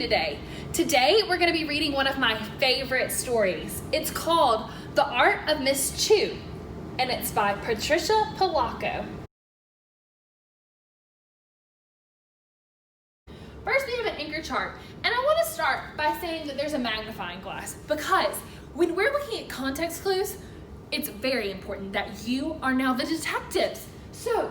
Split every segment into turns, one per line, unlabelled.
today. Today, we're going to be reading one of my favorite stories. It's called The Art of Miss Chew, and it's by Teresa. First, we have an anchor chart, and I want to start by saying that there's a magnifying glass, because when we're looking at context clues, it's very important that you are now the detectives. So,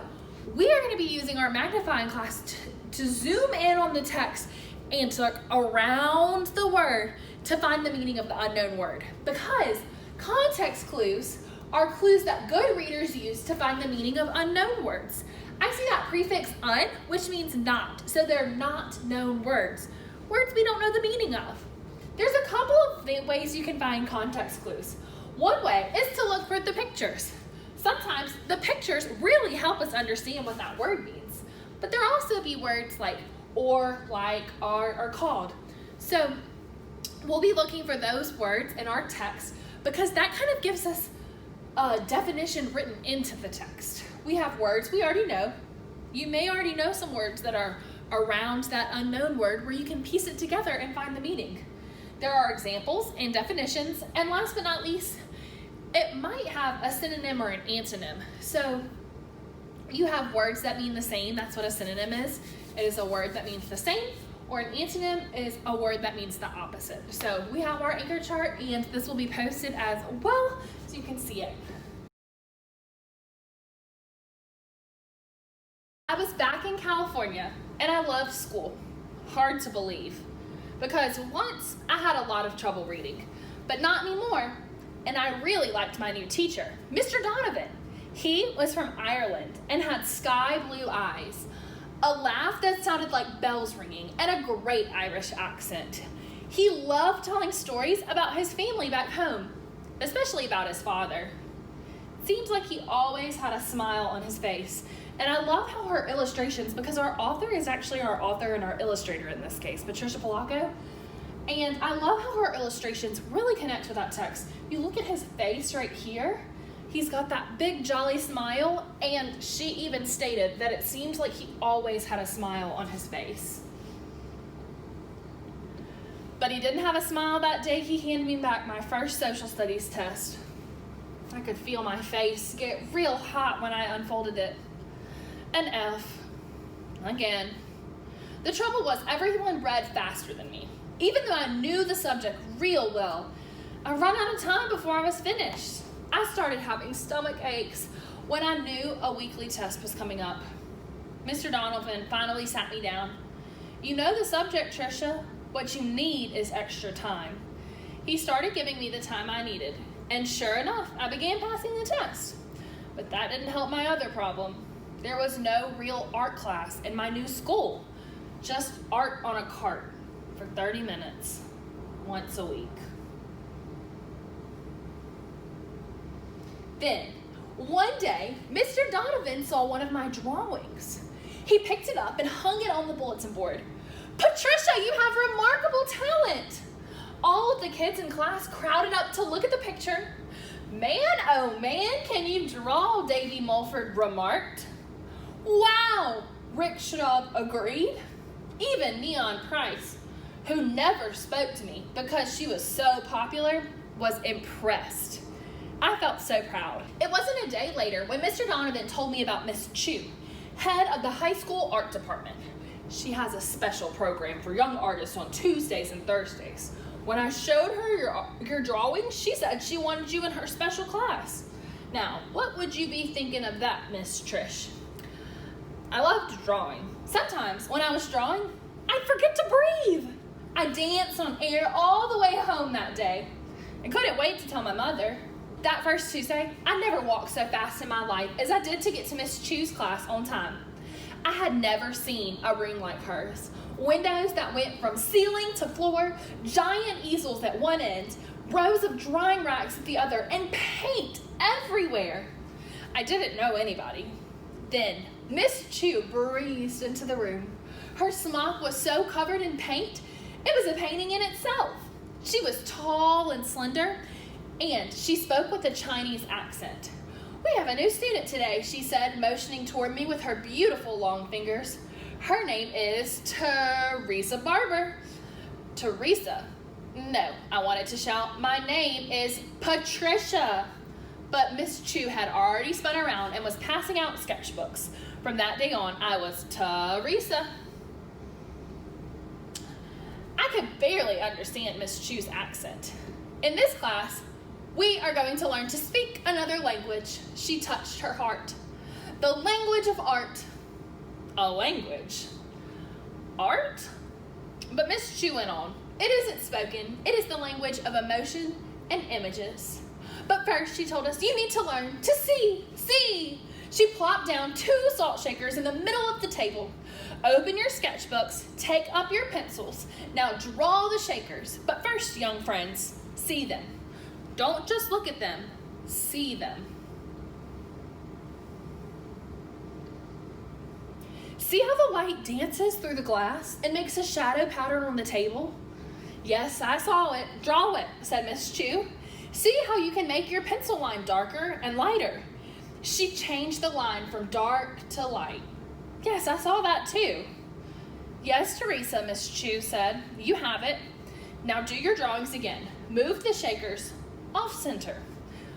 we are going to be using our magnifying glass to zoom in on the text and to look around the word to find the meaning of the unknown word, because context clues are clues that good readers use to find the meaning of unknown words. I see that prefix un, which means not, so they're not known words we don't know the meaning of. There's a couple of ways you can find context clues. One way is to look for the pictures. Sometimes the pictures really help us understand what that word means, but there also be words like or, like, are, or called. So we'll be looking for those words in our text because that kind of gives us a definition written into the text. We have words we already know. You may already know some words that are around that unknown word where you can piece it together and find the meaning. There are examples and definitions, and last but not least, it might have a synonym or an antonym. So you have words that mean the same. That's what a synonym is. It is a word that means the same, or an antonym is a word that means the opposite. So we have our anchor chart, and this will be posted as well so you can see it. I was back in California, and I loved school. Hard to believe, because once I had a lot of trouble reading, but not anymore, and I really liked my new teacher, Mr. Donovan. He was from Ireland and had sky blue eyes, a laugh that sounded like bells ringing, and a great Irish accent. He loved telling stories about his family back home, especially about his father. Seems like he always had a smile on his face, and I love how her illustrations, because our author is actually our author and our illustrator in this case, Teresa, and I love how her illustrations really connect with that text. You look at his face right here, he's got that big jolly smile, and she even stated that it seems like he always had a smile on his face. But he didn't have a smile that day he handed me back my first social studies test. I could feel my face get real hot when I unfolded it. An F. Again. The trouble was everyone read faster than me. Even though I knew the subject real well, I ran out of time before I was finished. I started having stomach aches when I knew a weekly test was coming up. Mr. Donovan finally sat me down. You know the subject, Tricia. What you need is extra time. He started giving me the time I needed, and sure enough, I began passing the test. But that didn't help my other problem. There was no real art class in my new school, just art on a cart for 30 minutes, once a week. Then, one day, Mr. Donovan saw one of my drawings. He picked it up and hung it on the bulletin board. Patricia, you have remarkable talent! All of the kids in class crowded up to look at the picture. Man, oh man, can you draw? Davy Mulford remarked. Wow, Rick Schraub agreed. Even Neon Price, who never spoke to me because she was so popular, was impressed. I felt so proud. It wasn't a day later when Mr. Donovan told me about Miss Chew, head of the high school art department. She has a special program for young artists on Tuesdays and Thursdays. When I showed her your drawing, she said she wanted you in her special class. Now, what would you be thinking of that, Miss Trish? I loved drawing. Sometimes when I was drawing, I'd forget to breathe. I danced on air all the way home that day and couldn't wait to tell my mother. That first Tuesday, I never walked so fast in my life as I did to get to Miss Chew's class on time. I had never seen a room like hers. Windows that went from ceiling to floor, giant easels at one end, rows of drying racks at the other, and paint everywhere. I didn't know anybody. Then, Miss Chew breezed into the room. Her smock was so covered in paint, it was a painting in itself. She was tall and slender, and she spoke with a Chinese accent. We have a new student today, she said, motioning toward me with her beautiful long fingers. Her name is Teresa Barber. Teresa. No, I wanted to shout, my name is Patricia. But Miss Chu had already spun around and was passing out sketchbooks. From that day on, I was Teresa. I could barely understand Miss Chu's accent. In this class, we are going to learn to speak another language. She touched her heart. The language of art. A language? Art? But Miss Chu went on. It isn't spoken. It is the language of emotion and images. But first, she told us, you need to learn to see. See. She plopped down 2 salt shakers in the middle of the table. Open your sketchbooks. Take up your pencils. Now draw the shakers. But first, young friends, see them. Don't just look at them. See them. See how the light dances through the glass and makes a shadow pattern on the table? Yes, I saw it. Draw it, said Miss Chu. See how you can make your pencil line darker and lighter. She changed the line from dark to light. Yes, I saw that too. Yes, Teresa, Miss Chu said. You have it. Now do your drawings again. Move the shakers off center.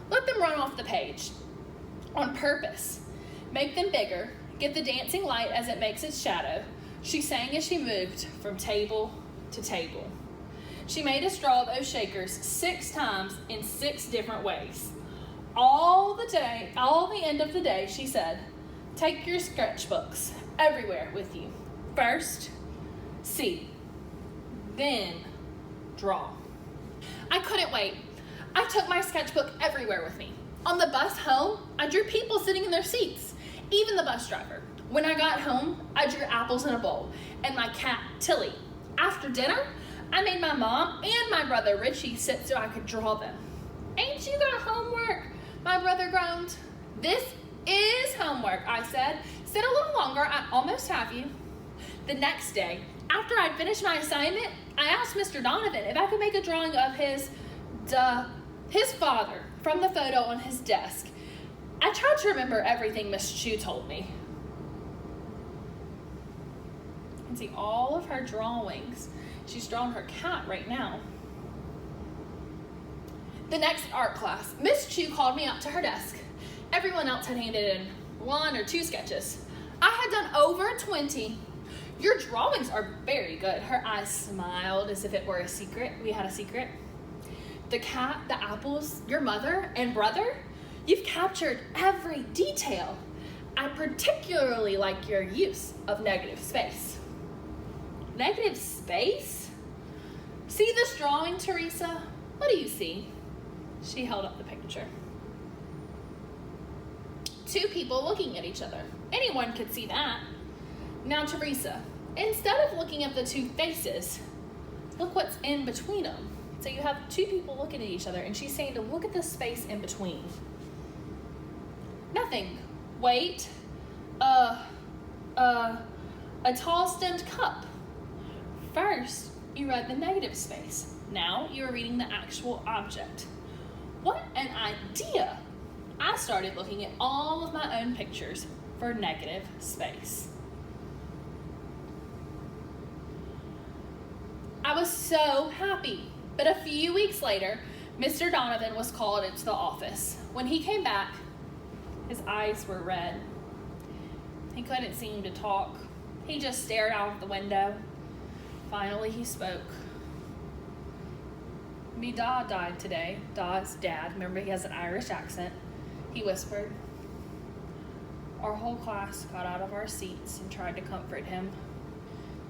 Let them run off the page. On purpose. Make them bigger. Get the dancing light as it makes its shadow. She sang as she moved from table to table. She made us draw those shakers 6 times in 6 different ways. All the end of the day, she said, take your sketchbooks everywhere with you. First, see, then draw. I couldn't wait. I took my sketchbook everywhere with me. On the bus home, I drew people sitting in their seats, even the bus driver. When I got home, I drew apples in a bowl and my cat, Tilly. After dinner, I made my mom and my brother Richie sit so I could draw them. Ain't you got homework? My brother groaned. This is homework, I said. Sit a little longer, I almost have you. The next day, after I'd finished my assignment, I asked Mr. Donovan if I could make a drawing of his father from the photo on his desk. I tried to remember everything Miss Chu told me. You can see all of her drawings. She's drawn her cat right now. The next art class, Miss Chu called me up to her desk. Everyone else had handed in 1 or 2 sketches. I had done over 20. Your drawings are very good. Her eyes smiled as if it were a secret. We had a secret. The cat, the apples, your mother and brother, you've captured every detail. I particularly like your use of negative space. Negative space? See this drawing, Teresa? What do you see? She held up the picture. 2 people looking at each other. Anyone could see that. Now, Teresa, instead of looking at the 2 faces, look what's in between them. So you have 2 people looking at each other, and she's saying to look at the space in between. Nothing. Wait. A tall stemmed cup. First, you read the negative space. Now you are reading the actual object. What an idea! I started looking at all of my own pictures for negative space. I was so happy, but a few weeks later, Mr. Donovan was called into the office. When he came back, his eyes were red. He couldn't seem to talk. He just stared out of the window. Finally, he spoke. Me da died today. Da's dad. Remember, he has an Irish accent. He whispered. Our whole class got out of our seats and tried to comfort him.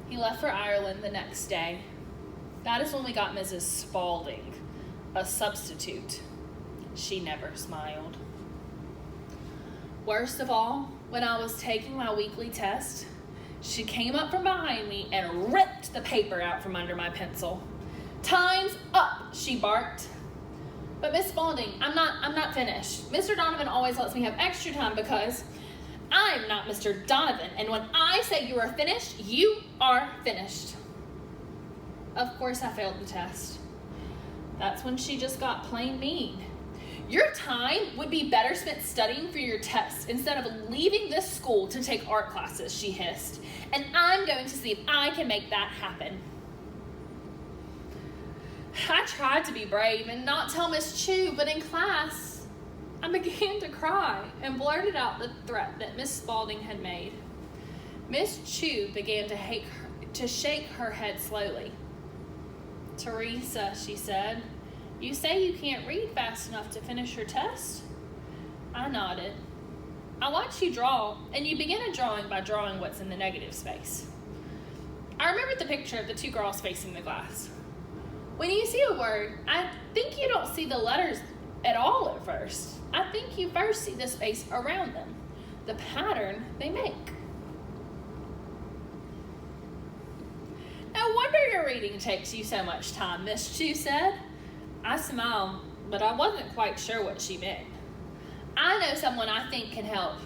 He left for Ireland the next day. That is when we got Mrs. Spaulding, a substitute. She never smiled. Worst of all, when I was taking my weekly test, she came up from behind me and ripped the paper out from under my pencil. Time's up, she barked. But Miss Spaulding, I'm not finished. Mr. Donovan always lets me have extra time because I'm not Mr. Donovan, and when I say you are finished, you are finished. Of course I failed the test. That's when she just got plain mean. Your time would be better spent studying for your tests instead of leaving this school to take art classes, she hissed. And I'm going to see if I can make that happen. I tried to be brave and not tell Miss Chu, but in class, I began to cry and blurted out the threat that Miss Spaulding had made. Miss Chu began to shake her head slowly. "Teresa," she said, "you say you can't read fast enough to finish your test?" I nodded. "I watched you draw, and you began a drawing by drawing what's in the negative space." I remembered the picture of the two girls facing the glass. When you see a word, I think you don't see the letters at all at first. I think you first see the space around them, the pattern they make. "No wonder your reading takes you so much time," Miss Chu said. I smiled, but I wasn't quite sure what she meant. "I know someone I think can help,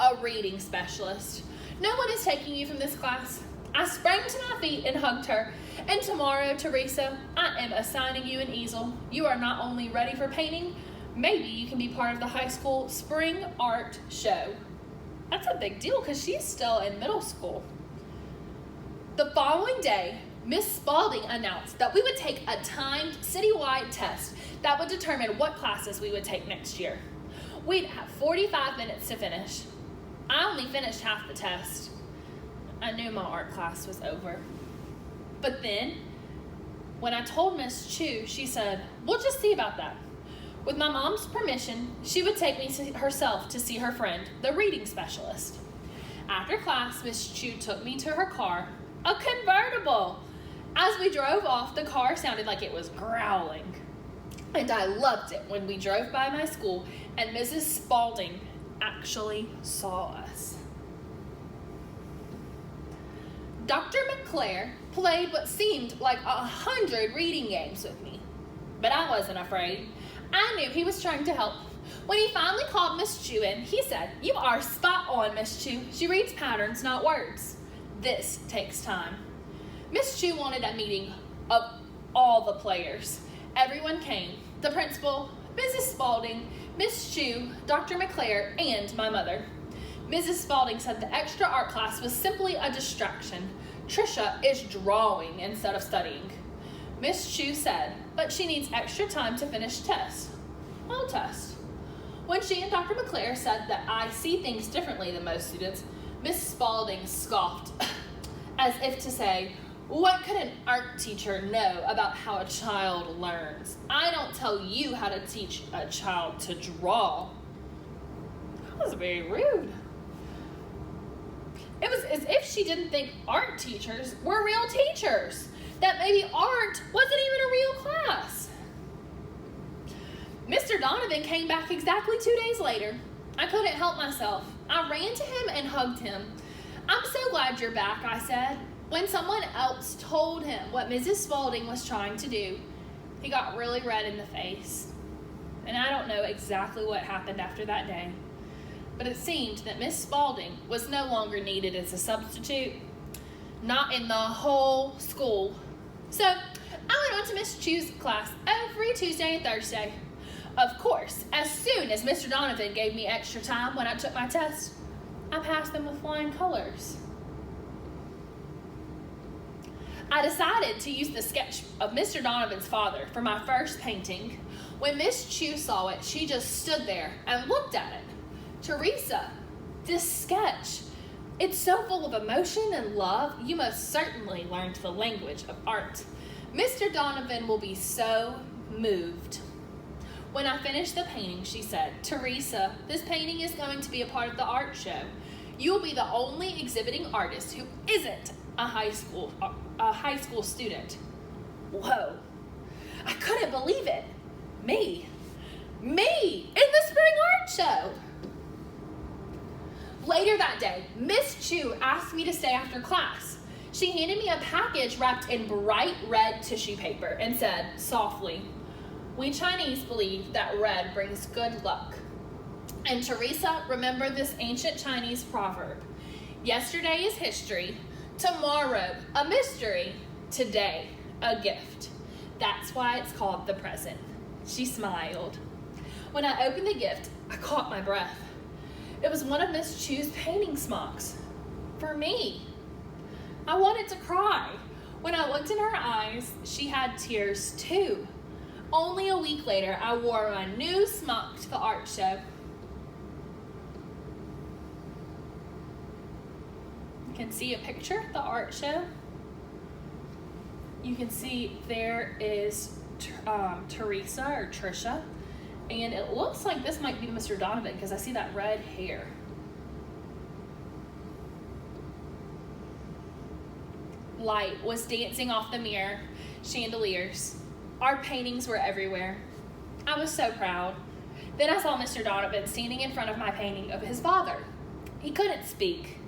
a reading specialist. No one is taking you from this class." I sprang to my feet and hugged her. "And tomorrow, Teresa, I am assigning you an easel. You are not only ready for painting, maybe you can be part of the high school spring art show." That's a big deal because she's still in middle school. The following day, Miss Spaulding announced that we would take a timed citywide test that would determine what classes we would take next year. We'd have 45 minutes to finish. I only finished half the test. I knew my art class was over. But then, when I told Miss Chu, she said, "We'll just see about that." With my mom's permission, she would take me herself to see her friend, the reading specialist. After class, Miss Chu took me to her car, a convertible. As we drove off, the car sounded like it was growling. And I loved it when we drove by my school and Mrs. Spaulding actually saw us. Dr. McClare played what seemed like 100 reading games with me, but I wasn't afraid. I knew he was trying to help. When he finally called Miss Chu in, he said, "You are spot on, Miss Chu. She reads patterns, not words. This takes time." Miss Chu wanted a meeting of all the players. Everyone came. The principal, Mrs. Spaulding, Miss Chu, Dr. McClare, and my mother. Mrs. Spaulding said the extra art class was simply a distraction. Trisha is drawing instead of studying. Miss Chu said, but she needs extra time to finish tests. Well, test. When she and Dr. McClare said that I see things differently than most students, Miss Spaulding scoffed, as if to say, "What could an art teacher know about how a child learns? I don't tell you how to teach a child to draw." That was very rude. It was as if she didn't think art teachers were real teachers, that maybe art wasn't even a real class. Mr. Donovan came back exactly 2 days later. I couldn't help myself. I ran to him and hugged him. "I'm so glad you're back," I said. When someone else told him what Mrs. Spaulding was trying to do, he got really red in the face. And I don't know exactly what happened after that day, but it seemed that Miss Spaulding was no longer needed as a substitute, not in the whole school. So I went on to Miss Chu's class every Tuesday and Thursday. Of course, as soon as Mr. Donovan gave me extra time when I took my test, I passed them with flying colors. I decided to use the sketch of Mr. Donovan's father for my first painting. When Miss Chu saw it, she just stood there and looked at it. "Teresa, this sketch, it's so full of emotion and love. You most certainly learned the language of art. Mr. Donovan will be so moved." When I finished the painting, she said, "Teresa, this painting is going to be a part of the art show. You will be the only exhibiting artist who isn't a high school student." Whoa, I couldn't believe it. Me in the spring art show. Later that day, Miss Chu asked me to stay after class. She handed me a package wrapped in bright red tissue paper and said softly, "We Chinese believe that red brings good luck. And Teresa, remember this ancient Chinese proverb. Yesterday is history, tomorrow a mystery, today a gift. That's why it's called the present." She smiled. When I opened the gift, I caught my breath. It was one of Miss Chu's painting smocks. For me. I wanted to cry. When I looked in her eyes, she had tears too. Only a week later, I wore my new smock to the art show. You can see a picture at the art show. You can see there is Teresa or Trisha, and it looks like this might be Mr. Donovan because I see that red hair. Light was dancing off the mirror chandeliers. Our paintings were everywhere. I was so proud. Then I saw Mr. Donovan standing in front of my painting of his father. He couldn't speak.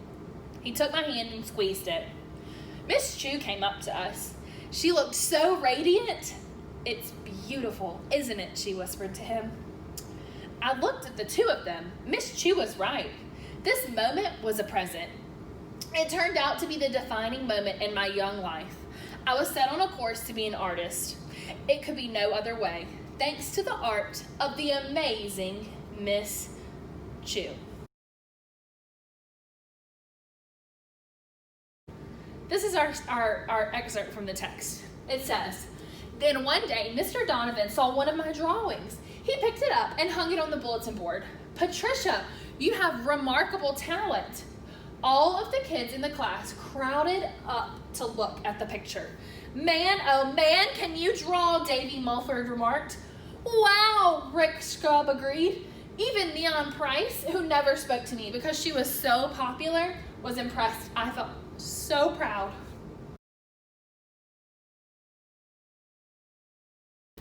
He took my hand and squeezed it. Miss Chu came up to us. She looked so radiant. "It's beautiful, isn't it?" she whispered to him. I looked at the two of them. Miss Chu was right. This moment was a present. It turned out to be the defining moment in my young life. I was set on a course to be an artist. It could be no other way, thanks to the art of the amazing Miss Chu. This is our excerpt from the text. It says, "Then one day, Mr. Donovan saw one of my drawings. He picked it up and hung it on the bulletin board. 'Patricia, you have remarkable talent.' All of the kids in the class crowded up to look at the picture. 'Man, oh man, can you draw?' Davy Mulford remarked. 'Wow,' Rick Scrub agreed. Even Neon Price, who never spoke to me because she was so popular, was impressed. I felt so proud."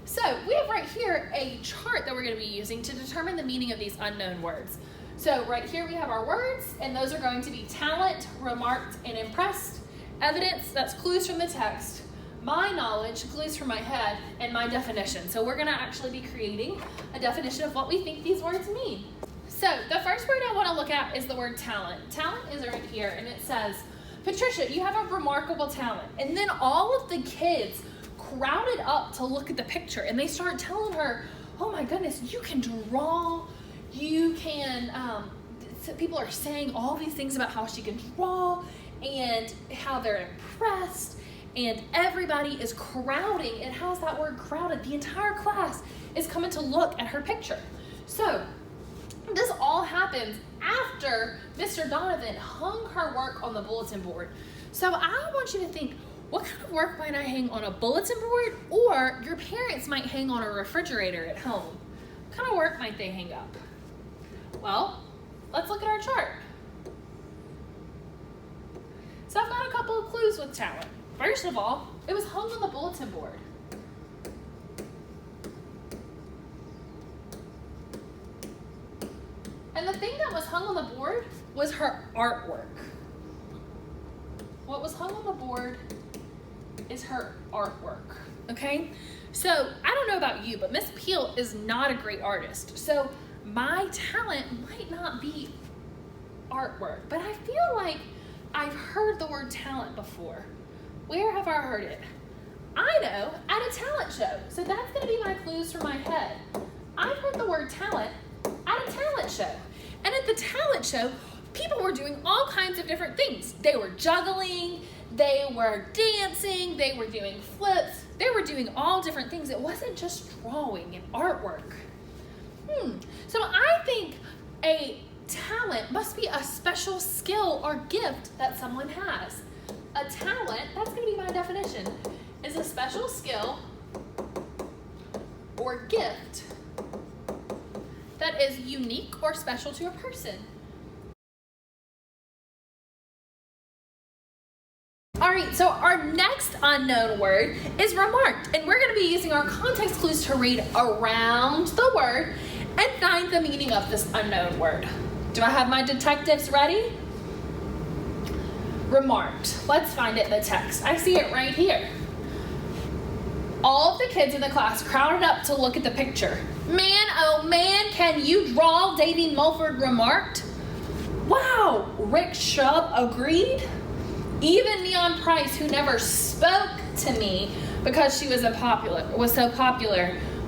So we have right here a chart that we're going to be using to determine the meaning of these unknown words. So right here we have our words, and those are going to be talent, remarked, and impressed. Evidence, that's clues from the text. My knowledge, clues from my head, and my definition. So we're going to actually be creating a definition of what we think these words mean. So the first word I want to look at is the word talent. Talent is right here, and it says, "Patricia, you have a remarkable talent." And then all of the kids crowded up to look at the picture, and they start telling her, "Oh my goodness, you can draw, you can," people are saying all these things about how she can draw and how they're impressed, and everybody is crowding. It has that word crowded. The entire class is coming to look at her picture. So this all happens after Mr. Donovan hung her work on the bulletin board. So I want you to think, what kind of work might I hang on a bulletin board, or your parents might hang on a refrigerator at home? What kind of work might they hang up? Well, let's look at our chart. So I've got a couple of clues with talent. First of all, it was hung on the bulletin board. And the thing that was hung on the board was her artwork. What was hung on the board is her artwork, okay? So I don't know about you, but Miss Peel is not a great artist. So my talent might not be artwork, but I feel like I've heard the word talent before. Where have I heard it? I know, at a talent show. So that's gonna be my clues for my head. I've heard the word talent at a talent show. And at the talent show, people were doing all kinds of different things. They were juggling, they were dancing, they were doing flips, they were doing all different things. It wasn't just drawing and artwork. So I think a talent must be a special skill or gift that someone has. A talent, that's going to be my definition, is a special skill or gift that is unique or special to a person. All right, so our next unknown word is remarked, and we're going to be using our context clues to read around the word and find the meaning of this unknown word. Do I have my detectives ready? Remarked. Let's find it in the text. I see it right here. All of the kids in the class crowded up to look at the picture. "Man, oh man, can you draw?" Davy Mulford remarked. "Wow," Rick Shrub agreed. Even Neon Price, who never spoke to me because she was so popular,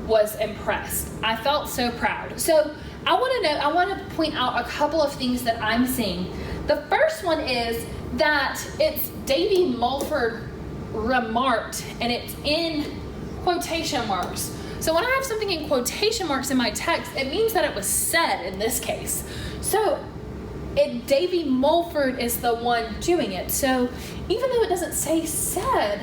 was impressed. I felt so proud. So I want to point out a couple of things that I'm seeing. The first one is that it's Davy Mulford remarked, and it's in quotation marks. So when I have something in quotation marks in my text, it means that it was said in this case. So Davy Mulford is the one doing it. So even though it doesn't say said,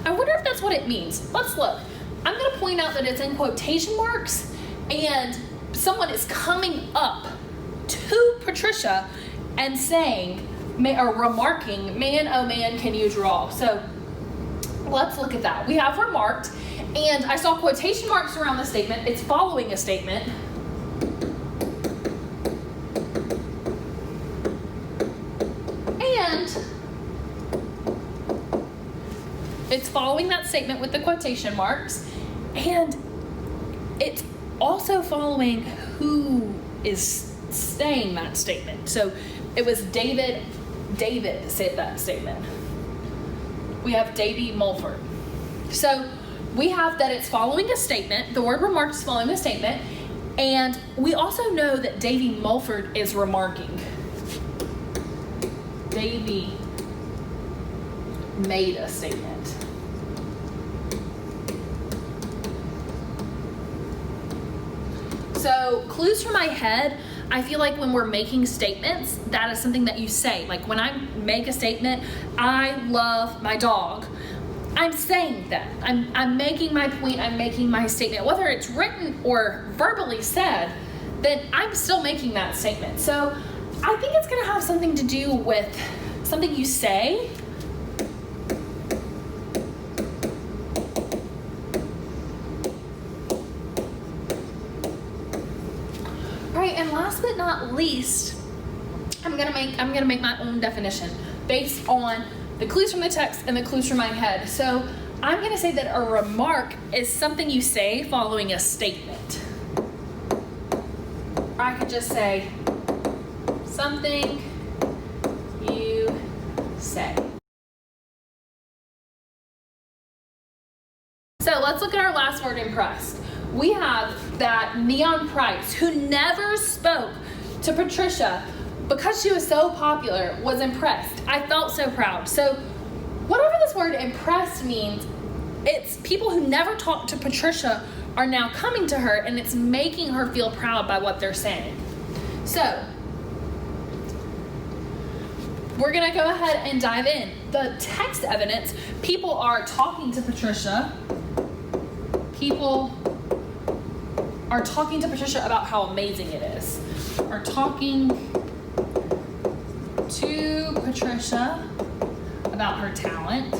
I wonder if that's what it means. Let's look. I'm going to point out that it's in quotation marks, and someone is coming up to Patricia and saying, or remarking, man, oh man, can you draw? So let's look at that. We have remarked, and I saw quotation marks around the statement. It's following a statement. And it's following that statement with the quotation marks, and it's also following who is saying that statement. So it was David said that statement. We have Davy Mulford. So we have that it's following a statement. The word remark is following a statement. And we also know that Davy Mulford is remarking. Davy made a statement. So clues from my head, I feel like when we're making statements, that is something that you say. Like when I make a statement, I love my dog, I'm saying that. I'm making my point, I'm making my statement. Whether it's written or verbally said, then I'm still making that statement. So I think it's gonna have something to do with something you say. All right, and last but not least, I'm gonna make my own definition based on the clues from the text and the clues from my head. So I'm gonna say that a remark is something you say following a statement. Or I could just say something you say. So let's look at our last word, impressed. We have that Neon Price, who never spoke to Patricia because she was so popular, was impressed. I felt so proud. So whatever this word impressed means, it's people who never talked to Patricia are now coming to her, and it's making her feel proud by what they're saying. So we're gonna go ahead and dive in. The text evidence, people are talking to Patricia. People are talking to Patricia about how amazing it is. Are talking to Patricia about her talent.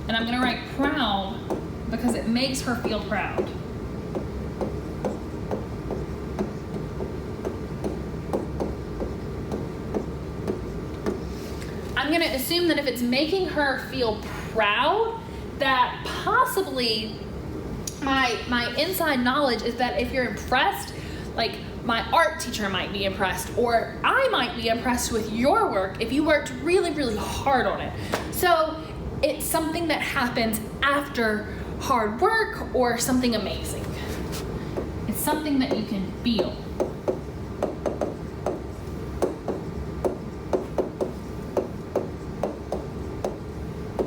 And I'm gonna write proud because it makes her feel proud. I'm gonna assume that if it's making her feel proud, that possibly my inside knowledge is that if you're impressed, like my art teacher might be impressed, or I might be impressed with your work if you worked really, really hard on it. So it's something that happens after hard work or something amazing. It's something that you can feel.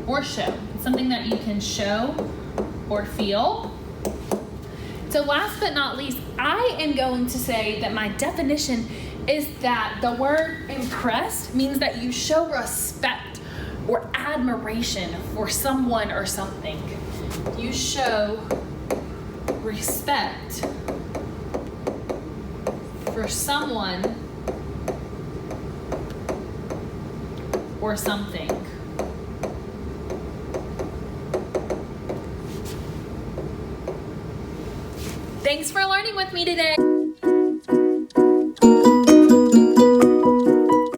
Or show. It's something that you can show or feel. So last but not least, I am going to say that my definition is that the word impressed means that you show respect or admiration for someone or something. You show respect for someone or something. Thanks for learning with me today.